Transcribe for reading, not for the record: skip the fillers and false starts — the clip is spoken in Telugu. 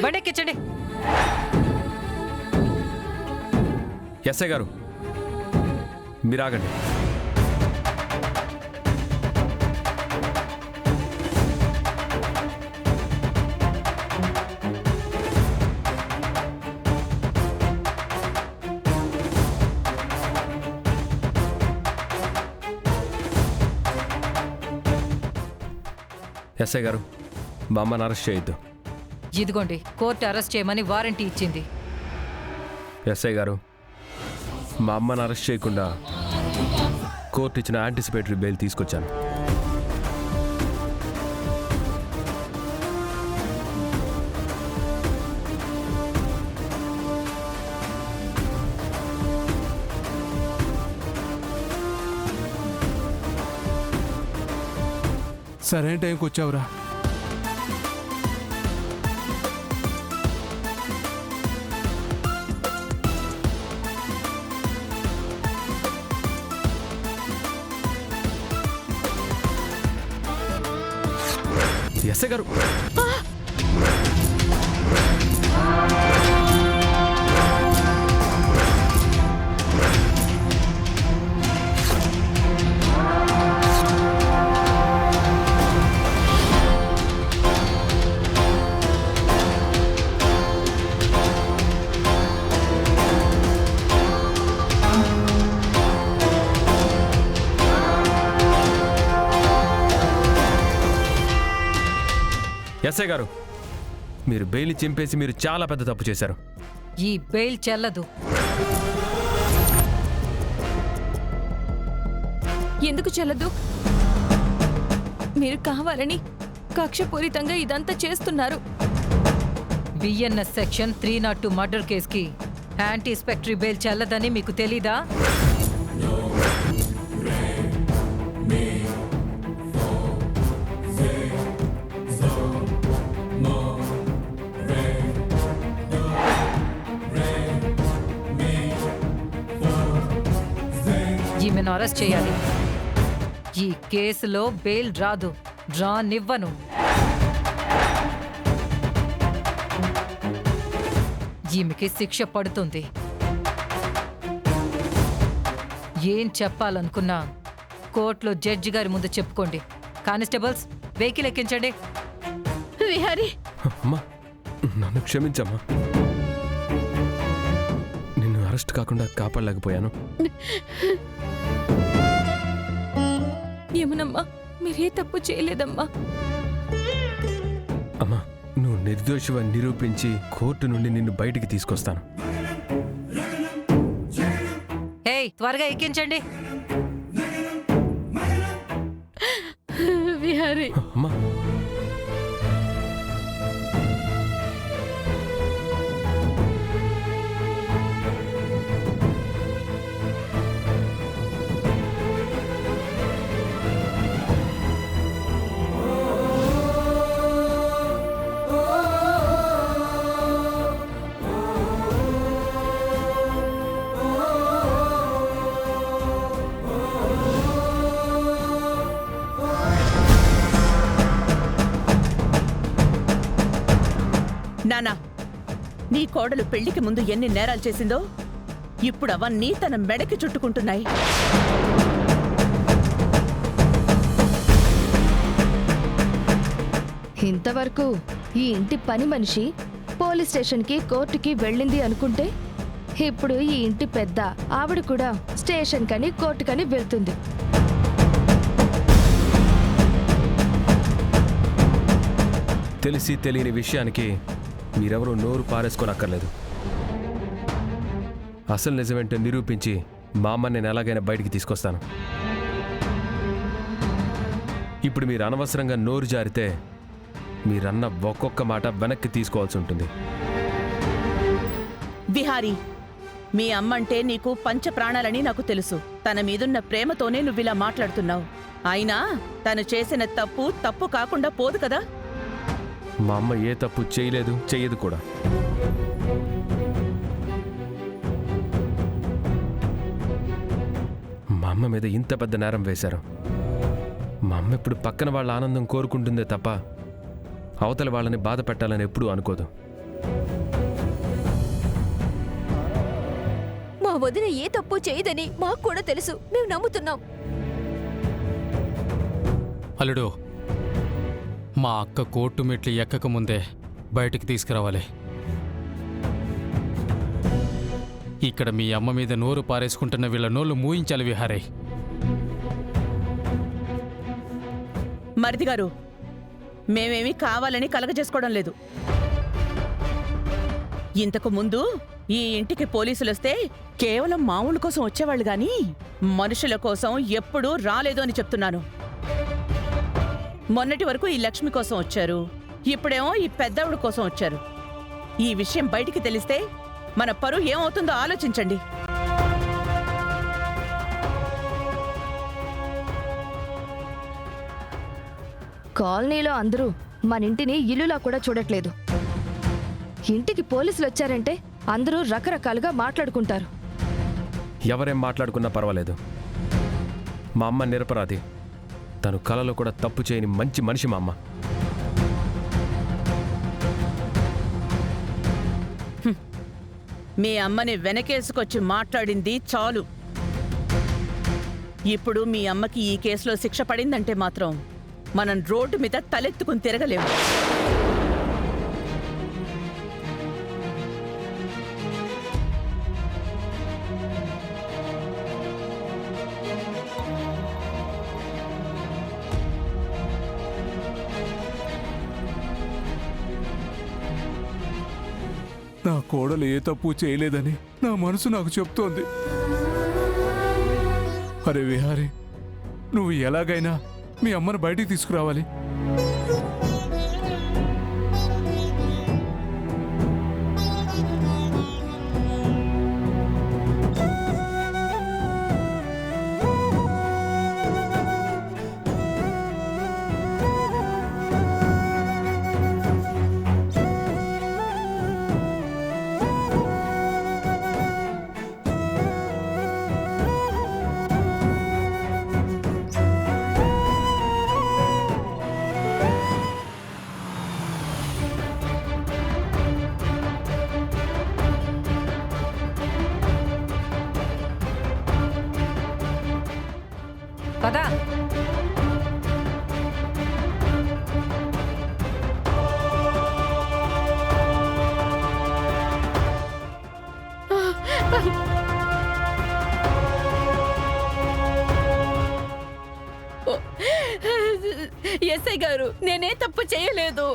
బండెక్కించండి. ఎస్ఐ గారు మీరు ఆగండి. ఎస్ఐ గారు మా అమ్మని అరెస్ట్ చేయొద్దు. ఇదిగోండి కోర్టు అరెస్ట్ చేయమని వారంటీ ఇచ్చింది. ఎస్ఐ గారు మా అమ్మని అరెస్ట్ చేయకుండా కోర్టు ఇచ్చిన యాంటిసిపేటరీ బెయిల్ తీసుకొచ్చాను. సరైన టైంకి వచ్చావురా. ఎస్ఐ గారు ఎస్ఐ గారు మీరు బెయిల్ చింపేసి మీరు చాలా పెద్ద తప్పు చేశారు. ఈ బెయిల్ చెల్లదు. ఎందుకు చెల్లదు? మీరు కావాలని కక్షపూరితంగా ఇదంతా చేస్తున్నారు. బిఎన్ఎస్ సెక్షన్ 302 మర్డర్ కేసుకి యాంటీస్పెక్టరీ బెయిల్ చెల్లదని మీకు తెలీదా? ఈమెను అరెస్ట్ చేయాలి. ఈ కేసులో బెయిల్ రాదు, రానివ్వను. ఈమెకి శిక్ష పడుతుంది. ఏం చెప్పాలనుకున్నా కోర్టులో జడ్జి గారి ముందు చెప్పుకోండి. Constables vehicle ఎక్కించండి. విహారీ, అమ్మా నన్ను క్షమించమ్మా. నిన్ను అరెస్ట్ కాకుండా కాపాడలేకపోయాను. ఏమనమ్మా, మీరే తప్పు చేయలేదమ్మా. అమ్మా నువ్వు నిర్దోషివని నిరూపించి కోర్టు నుండి నిన్ను బయటికి తీసుకొస్తాను. ఏయ్ త్వరగా ఎక్కించండి. విహారీ, అమ్మా నానా, నీ కోడలు పెళ్లికి ముందు ఎన్ని నేరాలు చేసిందో ఇప్పుడు అవన్నీ తన మెడకి చుట్టుకుంటున్నాయి. ఇంతవరకు ఈ ఇంటి పని మనిషి పోలీస్ స్టేషన్కి కోర్టుకి వెళ్ళింది అనుకుంటే ఇప్పుడు ఈ ఇంటి పెద్ద ఆవిడ కూడా స్టేషన్ కని కోర్టుకని వెళ్తుంది. తెలిసి తెలియని విషయానికి మీరెవరూ నోరు పారేసుకోనక్కర్లేదు. అసలు నిజమేంటో నిరూపించి మా అమ్మ నేను ఎలాగైనా బయటికి తీసుకొస్తాను. ఇప్పుడు మీరు అనవసరంగా నోరు జారితే మీరన్న ఒక్కొక్క మాట వెనక్కి తీసుకోవాల్సి ఉంటుంది. విహారీ, మీ అమ్మంటే నీకు పంచ ప్రాణాలని నాకు తెలుసు. తన మీదున్న ప్రేమతోనే నువ్విలా మాట్లాడుతున్నావు. అయినా తను చేసిన తప్పు తప్పు కాకుండా పోదు కదా. మా అమ్మ ఏ తప్పు చేయలేదు, చెయ్యదు కూడా. మా అమ్మ మీద ఇంత పెద్ద నేరం వేశారు. మా అమ్మ ఇప్పుడు పక్కన వాళ్ళ ఆనందం కోరుకుంటుందే తప్ప అవతల వాళ్ళని బాధ పెట్టాలని ఎప్పుడూ అనుకోదు. మా వదిన ఏ తప్పు చేయదని మాకు కూడా తెలుసు, మేము నమ్ముతున్నాం. అల్లుడు, మా అక్క కోర్టు మెట్లు ఎక్కక ముందే బయటికి తీసుకురావాలి. ఇక్కడ మీ అమ్మ మీద నోరు పారేసుకుంటున్న వీళ్ళ నోళ్ళు మూయించాలి విహారీ. మరిది గారు, మేమేమీ కావాలని కలగజేసుకోవడం లేదు. ఇంతకు ముందు ఈ ఇంటికి పోలీసులొస్తే కేవలం మామూలు కోసం వచ్చేవాళ్ళు గాని మనుషుల కోసం ఎప్పుడూ రాలేదు అని చెప్తున్నాను. మొన్నటి వరకు ఈ లక్ష్మి కోసం వచ్చారు, ఇప్పుడేమో ఈ పెద్దవిడ కోసం వచ్చారు. ఈ విషయం బయటికి తెలిస్తే మన పరువు ఏమవుతుందో ఆలోచించండి. కాలనీలో అందరూ మన ఇంటిని ఇల్లులా కూడా చూడట్లేదు. ఇంటికి పోలీసులు వచ్చారంటే అందరూ రకరకాలుగా మాట్లాడుకుంటారు. ఎవరేం మాట్లాడుకున్నా పర్వాలేదు. మా అమ్మ నిరపరాధి. తను కలలో కూడా తప్పు చేయని మంచి మనిషి మా అమ్మ. మీ అమ్మని వెనకేసుకొచ్చి మాట్లాడింది చాలు. ఇప్పుడు మీ అమ్మకి ఈ కేసులో శిక్ష పడిందంటే మాత్రం మనం రోడ్డు మీద తలెత్తుకుని తిరగలేము. నా కోడలు ఏ తప్పు చేయలేదని నా మనసు నాకు చెప్తోంది. అరే విహారీ, నువ్వు ఎలాగైనా మీ అమ్మను బయటికి తీసుకురావాలి. పదా. ఎస్ఐ గారు, నేనే తప్పు చేయలేదు.